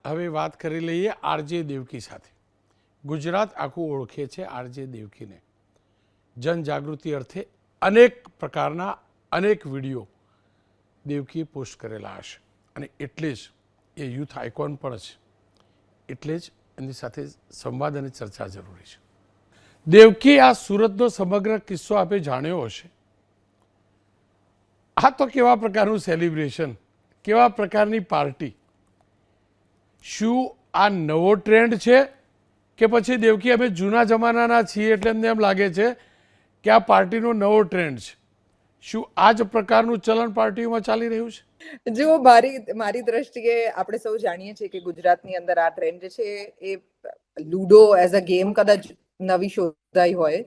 હવે વાત કરી લઈએ આરજે દેવકી સાથે. ગુજરાત આખું ઓળખે છે આરજે દેવકીને. જનજાગૃતિ અર્થે અનેક પ્રકારના અનેક વિડીયો દેવકીએ પોસ્ટ કરેલા હશે અને એટલે જ એ યુથ આઇકોન પણ છે. એટલે જ એની સાથે સંવાદ અને ચર્ચા જરૂરી છે. દેવકી, આ સુરતનો સમગ્ર કિસ્સો આપે જાણ્યો હશે. આ તો કેવા પ્રકારનું સેલિબ્રેશન, કેવા પ્રકારની પાર્ટી. શું આ નવો ટ્રેન્ડ છે કે પછી દેવકી અમે જૂના જમાનાના છીએ એટલે એમને એમ લાગે છે કે આ પાર્ટીનો નવો ટ્રેન્ડ છે? શું આ જ પ્રકારનું ચલણ પાર્ટીઓમાં ચાલી રહ્યું છે? જો મારી દ્રષ્ટિએ આપણે સૌ જાણીએ છીએ કે ગુજરાતની અંદર આ ટ્રેન્ડ જે છે એ લૂડો એઝ અ ગેમ કદાચ નવી શોધાઈ હોય,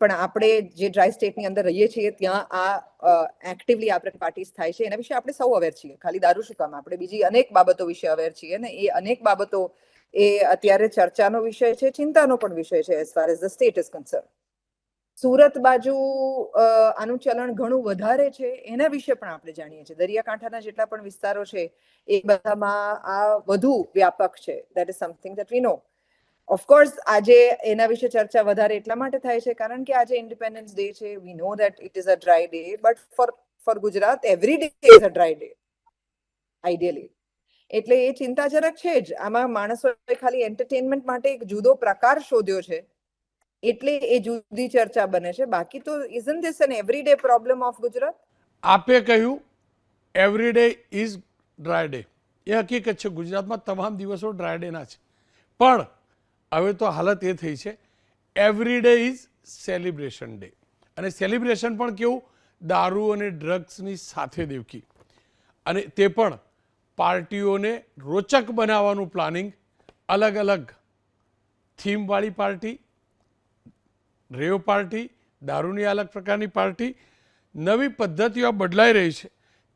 પણ આપણે જે ડ્રાય સ્ટેટની અંદર રહીએ છીએ ત્યાં આ એક્ટિવલી આપણે પાર્ટીઝ થાય છે. એના વિશે આપણે સૌ અવેર છીએ. ખાલી દારૂ શું કામ, આપણે બીજી અનેક બાબતો વિશે અવેર છીએ ને એ અનેક બાબતો એ અત્યારે ચર્ચાનો વિષય છે, ચિંતાનો પણ વિષય છે as far as the state is concern. Surat બાજુ આનું ચલણ ઘણું વધારે છે, એના વિશે પણ આપણે જાણીએ છીએ. દરિયાકાંઠાના જેટલા પણ વિસ્તારો છે એ બધામાં આ વધુ વ્યાપક છે. That is something that we know. Of course આજે એના વિશે ચર્ચા વધારે એટલા માટે થાય છે કારણ કે આજે ઇન્ડિપેન્ડન્સ ડે છે. We know that it is a dry day, but for Gujarat every day is a dry day ideally. એટલે એ ચિંતાજનક છે જ. આમાં માણસોએ ખાલી એન્ટરટેનમેન્ટ માટે એક જુદો પ્રકાર શોધ્યો છે એટલે એ જુદી ચર્ચા બને છે. બાકી તો isn't this an everyday problem of Gujarat? આપે કહ્યું every day is dry day. એ હકીકત છે, ગુજરાતમાં તમામ દિવસો ડ્રાય ડેના છે. પણ હવે તો હાલત એ થઈ છે every day is celebration day. અને સેલિબ્રેશન પણ કેવું? દારૂ અને ડ્રગ્સની સાથે દેવકી. અને તે પણ પાર્ટીઓને રોચક બનાવવાનું પ્લાનિંગ. અલગ અલગ થીમવાળી પાર્ટી, રેવ પાર્ટી, દારૂની અલગ પ્રકારની પાર્ટી. નવી પદ્ધતિઓ બદલાઈ રહી છે.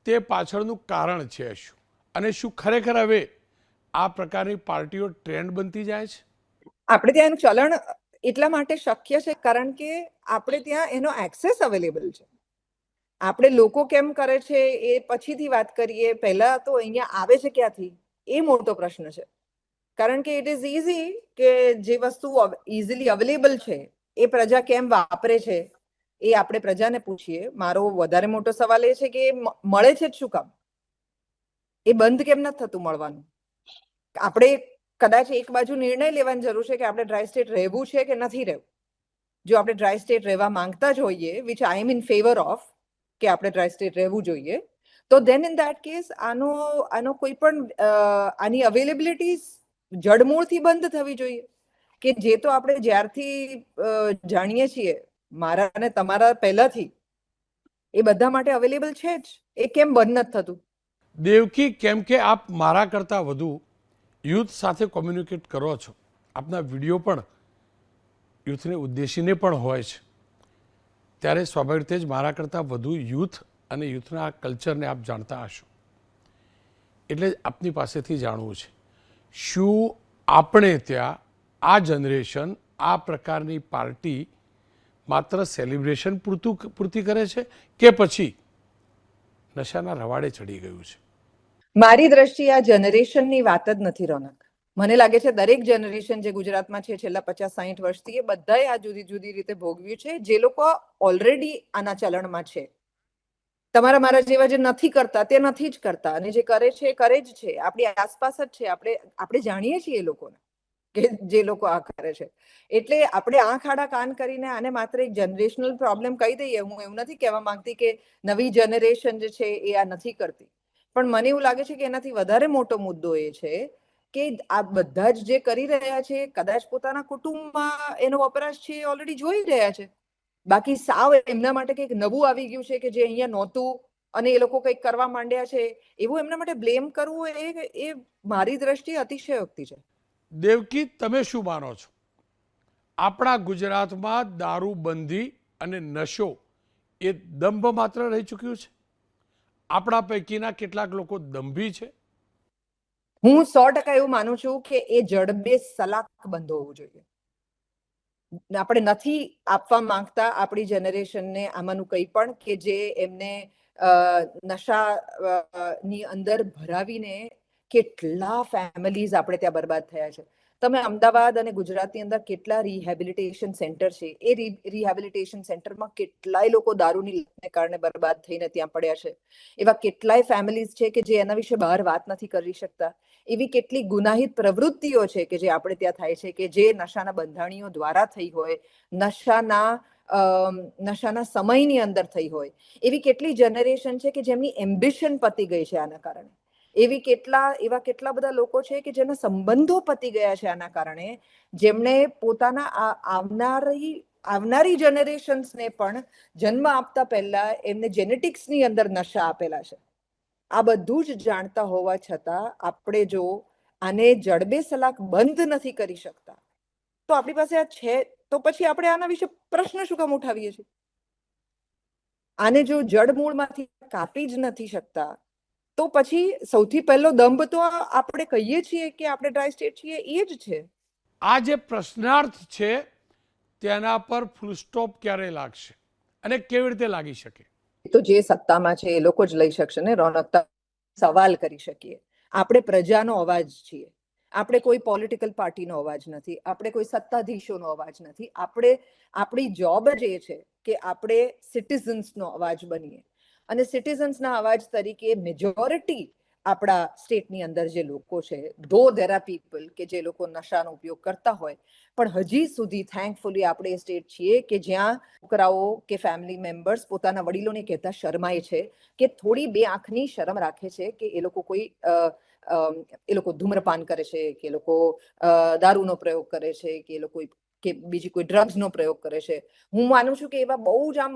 તે પાછળનું કારણ છે શું? અને શું ખરેખર હવે આ પ્રકારની પાર્ટીઓ ટ્રેન્ડ બનતી જાય છે? આપણે ત્યાં એનું ચલણ એટલા માટે શક્ય છે કારણ કે આપણે ત્યાં એનો એક્સેસ અવેલેબલ છે. આપણે લોકો કેમ કરે છે એ પછીથી વાત કરીએ. પહેલા તો અહીંયા આવે છે ક્યાંથી એ મોટો પ્રશ્ન છે. કારણ કે ઇટ ઇઝ ઇઝી કે જે વસ્તુ ઇઝીલી અવેલેબલ છે એ પ્રજા કેમ વાપરે છે એ આપણે પ્રજાને પૂછીએ. મારો વધારે મોટો સવાલ એ છે કે મળે છે જ શું કામ? એ બંધ કેમ નથી થતું મળવાનું? આપણે કદાચ એક બાજુ નિર્ણય લેવાની જરૂર છે કે આપણે ડ્રાય સ્ટેટ રહેવું છે કે નથી રહેવું. જો આપણે ડ્રાય સ્ટેટ રહેવા માંગતા જ હોઈએ, which I am in favour of, કે આપણે ડ્રાય સ્ટેટ રહેવું જોઈએ, તો ધેન ઇન ધેટ કેસ આનો કોઈ પણ આની અવેલેબિલિટી જડમૂળથી બંધ થવી જોઈએ. કે જે તો આપણે જ્યારથી જાણીએ છીએ, મારા અને તમારા પહેલાથી, એ બધા માટે અવેલેબલ છે જ. એ કેમ બંધ નથી થતું? દેવકી, કેમ કે આપ મારા કરતાં વધુ યુથ સાથે કોમ્યુનિકેટ કરો છો. આપના વિડીયો પણ યુથને ઉદ્દેશીને પણ હોય છે. ત્યારે સ્વાભાવિક રીતે જ મારા કરતાં વધુ યુથ અને યુથના આ કલ્ચરને આપ જાણતા હશો. એટલે જ આપની પાસેથી જાણવું છે, શું આપણે ત્યાં આ જનરેશન આ પ્રકારની પાર્ટી માત્ર સેલિબ્રેશન પૂરતી કરે છે કે પછી નશાના રવાડે ચડી ગયું છે? મારી દ્રષ્ટિએ આ જનરેશનની વાત જ નથી, રોનક. મને લાગે છે દરેક જનરેશન જે ગુજરાતમાં છે છેલ્લા 50-60 વર્ષથી, એ બધાએ આ જુદી જુદી રીતે ભોગવ્યું છે. જે લોકો ઓલરેડી આના ચલણમાં છે, તમારા મારા જેવા જે નથી કરતા તે નથી જ કરતા, અને જે કરે છે એ કરે જ છે. આપણી આસપાસ જ છે. આપણે જાણીએ છીએ એ લોકોને કે જે લોકો આ કરે છે. એટલે આપણે આંખ આડા કાન કરીને આને માત્ર એક જનરેશનલ પ્રોબ્લેમ કહી દઈએ. હું એવું નથી કહેવા માંગતી કે નવી જનરેશન જે છે એ આ નથી કરતી, પણ મને એવું લાગે છે કે એનાથી વધારે મોટો મુદ્દો એ છે કે આ બધા જ જે કરી રહ્યા છે કદાચ પોતાના કુટુંબમાં એનો વપરાશ છે એ ઓલરેડી જોઈ રહ્યા છે. બાકી સાવ એમના માટે કંઈક નવું આવી ગયું છે કે જે અહીંયા નહોતું અને એ લોકો કંઈક કરવા માંડ્યા છે, એવું એમના માટે બ્લેમ કરવું એ મારી દ્રષ્ટિએ અતિશયોક્તિ છે. દેવકી, તમે શું માનો છો? આપણા ગુજરાતમાં દારૂબંધી અને નશો એ દંભ માત્ર રહી ચૂક્યું છે? આપણા પૈકીના કેટલાક લોકો દંભી છે? હું 100% એવું માનું છું કે એ જડબે સલાક બંધ હોવું જોઈએ. આપણે નથી આપવા માંગતા આપણી જનરેશનને આમાંનું કંઈ પણ કે જે એમને નશાની અંદર ભરાવીને કેટલા ફેમિલીઝ આપણે ત્યાં બરબાદ થયા છે. તમે અમદાવાદ અને ગુજરાતની અંદર કેટલા રિહેબિલિટેશન સેન્ટર છે, એ રિહેબિલિટેશન સેન્ટરમાં કેટલાય લોકો દારૂની લતને કારણે બરબાદ થઈને ત્યાં પડ્યા છે. એવા કેટલાય ફેમિલીઝ છે કે જે એના વિશે બહાર વાત નથી કરી શકતા. એવી કેટલી ગુનાહિત પ્રવૃત્તિઓ છે કે જે આપણે ત્યાં થાય છે, કે જે નશાના બંધાણીઓ દ્વારા થઈ હોય, નશાના સમયની અંદર થઈ હોય. એવી કેટલી જનરેશન છે કે જેમની એમ્બિશન પતી ગઈ છે આના કારણે. એવા કેટલા બધા લોકો છે કે જેના સંબંધો પતી ગયા છે આના કારણે, જેમણે પોતાના આવનારી જનરેશન્સને પણ જન્મ આપતા પહેલા એમને જેનેટિક્સની અંદર નશા આપેલા છે. આ બધું જ જાણતા હોવા છતાં આપણે જો આને જડબે સલાક બંધ નથી કરી શકતા, તો આપણી પાસે આ છે તો પછી આપણે આના વિશે પ્રશ્ન શું કામ ઉઠાવીએ છીએ? આને જો જડમૂળમાંથી કાપી જ નથી શકતા, તો પછી સૌથી પહેલો દંભ તો આપણે કહીએ છીએ કે આપણે ડ્રાય સ્ટેટ છીએ એ જ છે. આ જે પ્રશ્નાર્થ છે તેના પર ફૂલ સ્ટોપ ક્યારે લાગશે અને કેવી રીતે લાગી શકે? તો જે સત્તામાં છે એ લોકો જ લઈ શકશે ને રોનક. સવાલ કરી શકીએ. આપણે પ્રજાનો અવાજ છીએ. આપણે કોઈ પોલિટિકલ પાર્ટીનો અવાજ નથી. આપણે કોઈ સત્તાધીશોનો અવાજ નથી. આપણી જોબ જ એ છે કે આપણે સિટીઝન્સનો અવાજ બનીએ. અને સિટીઝન્સના અવાજ તરીકે મેજોરિટી આપણા સ્ટેટની અંદર જે લોકો છે, ધો ધેર આર પીપલ કે જે લોકો નશાનો ઉપયોગ કરતા હોય, પણ હજી સુધી થેન્કફુલી આપણે એ સ્ટેટ છીએ કે જ્યાં છોકરાઓ કે ફેમિલી મેમ્બર્સ પોતાના વડીલોને કહેતા શરમાય છે, કે થોડી બે આંખની શરમ રાખે છે કે એ લોકો ધૂમ્રપાન કરે છે, કે એ લોકો દારૂનો પ્રયોગ કરે છે, કે એ લોકો કે બીજી કોઈ ડ્રગ્સનો પ્રયોગ કરે છે. હું માનું છું કે એવા બહુ જ આમ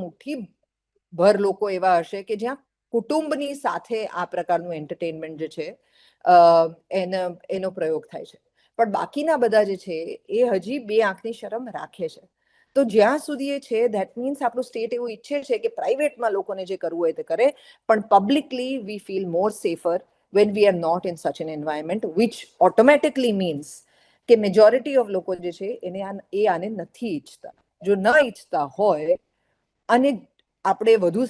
મુઠ્ઠી ભર લોકો એવા હશે કે જ્યાં કુટુંબની સાથે આ પ્રકારનું એન્ટરટેનમેન્ટ જે છે એનો પ્રયોગ થાય છે. પણ બાકીના બધા જે છે એ હજી બે આંખની શરમ રાખે છે. તો જ્યાં સુધી એ છે, ધેટ મીન્સ આપણું સ્ટેટ એવું ઈચ્છે છે કે પ્રાઇવેટમાં લોકોને જે કરવું હોય તે કરે, પણ publicly V feel more safer when we are not in such an environment, which automatically means કે મેજોરિટી ઓફ લોકો જે છે આને નથી ઈચ્છતા. જો ન ઈચ્છતા હોય અને આપણે વધુ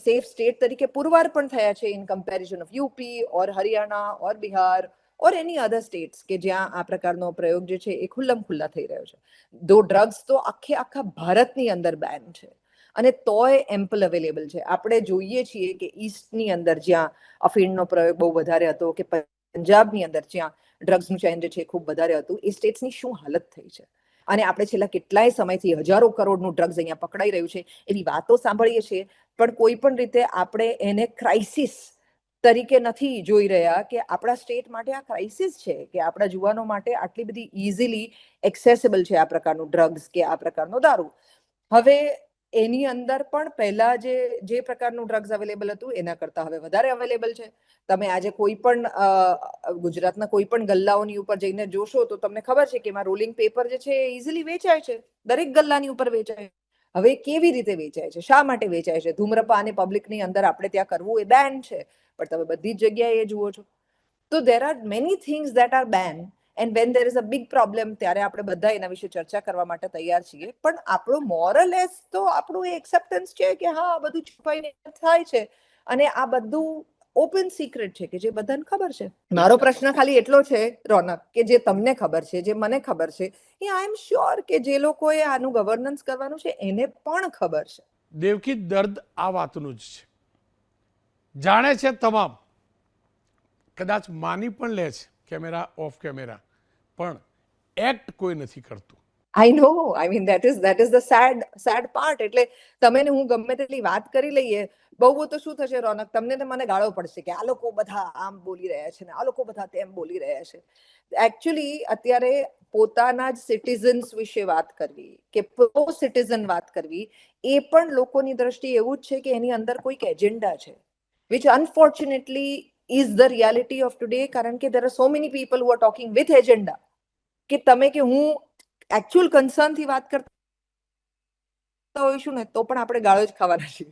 સેફ સ્ટેટ તરીકે પુરવાર પણ થયા છે in comparison of UP or Haryana or Bihar or any other states કે જ્યાં આ પ્રકારનો પ્રયોગ જે છે એ ખુલ્લમ ખુલ્લા થઈ રહ્યો છે. દો ડ્રગ્સ તો આખા ભારતની અંદર બેન છે અને તોય એમ્પલ અવેલેબલ છે. આપણે જોઈએ છીએ કે ઈસ્ટની અંદર જ્યાં અફીણનો પ્રયોગ બહુ વધારે હતો, કે પંજાબની અંદર જ્યાં ડ્રગ્સનું ચેન જે છે ખૂબ વધારે હતું, એ સ્ટેટ્સની શું હાલત થઈ છે. અને આપણે છેલ્લા કેટલાય સમયથી હજારો કરોડનું ડ્રગ્સ અહીંયા પકડાઈ રહ્યું છે એવી વાતો સાંભળીએ છીએ, પણ કોઈ પણ રીતે આપણે એને ક્રાઇસિસ તરીકે નથી જોઈ રહ્યા કે આપણા સ્ટેટ માટે આ ક્રાઇસિસ છે, કે આપણા યુવાનો માટે આટલી બધી ઇઝીલી એક્સેસિબલ છે આ પ્રકારનું ડ્રગ્સ કે આ પ્રકારનો દારૂ. હવે એની અંદર પણ પહેલા જે પ્રકારનું ડ્રગ્સ અવેલેબલ હતું એના કરતા હવે વધારે અવેલેબલ છે. તમે આજે કોઈ પણ ગુજરાતના કોઈ પણ ગલ્લાઓની ઉપર જઈને જોશો તો તમને ખબર છે કે એમાં રોલિંગ પેપર જે છે એ ઇઝીલી વેચાય છે. દરેક ગલ્લાની ઉપર વેચાય. હવે કેવી રીતે વેચાય છે, શા માટે વેચાય છે? ધૂમ્રપાન અને પબ્લિકની અંદર આપણે ત્યાં કરવું એ બેન છે, પણ તમે બધી જ જગ્યાએ એ જુઓ છો. તો there are many things that are banned, and when there is a big problem ત્યારે આપણે બધા એના વિશે ચર્ચા કરવા માટે તૈયાર છીએ. પણ આપણો મોરલેસ તો આપણું એ એક્સેપ્ટન્સ છે કે હા આ બધું છુપાઈને થાય છે અને આ બધું ઓપન સિક્રેટ છે કે જે બધાને ખબર છે. મારો પ્રશ્ન ખાલી એટલો છે રોનક, કે જે તમને ખબર છે, જે મને ખબર છે, એ આઈ એમ શ્યોર કે જે લોકોએ આનું ગવર્નન્સ કરવાનું છે એને પણ ખબર છે. દેવકી, દર્દ આ વાતનું જ છે. જાણે છે તમામ, કદાચ માની પણ લે છે કેમેરા ઓફ કેમેરા, પણ એક્ટ કોઈ નથી કરતું. I know, I mean that is the sad part. એટલે તમે ને હું ગમે તેટલી વાત કરી લઈએ, બહુ તો શું થશે રોનક, તમને ને મને ગાળો પડશે કે આ લોકો બધા આમ બોલી રહ્યા છે ને આ લોકો બધા તેમ બોલી રહ્યા છે. એકચ્યુઅલી અત્યારે પોતાના જ સિટીઝન્સ વિશે વાત કરવી કે પ્રો સિટીઝન વાત કરવી, એ પણ લોકોની દ્રષ્ટિએ એવું જ છે કે એની અંદર કોઈક એજન્ડા છે, which unfortunately is the reality of today. કારણ કે there are so many people who are talking with agenda, કે તમે કે હું એકચ્યુઅલ કન્સર્ન થી વાત કરતા હોઈશું ને તો પણ આપણે ગાળો જ ખાવાના છીએ.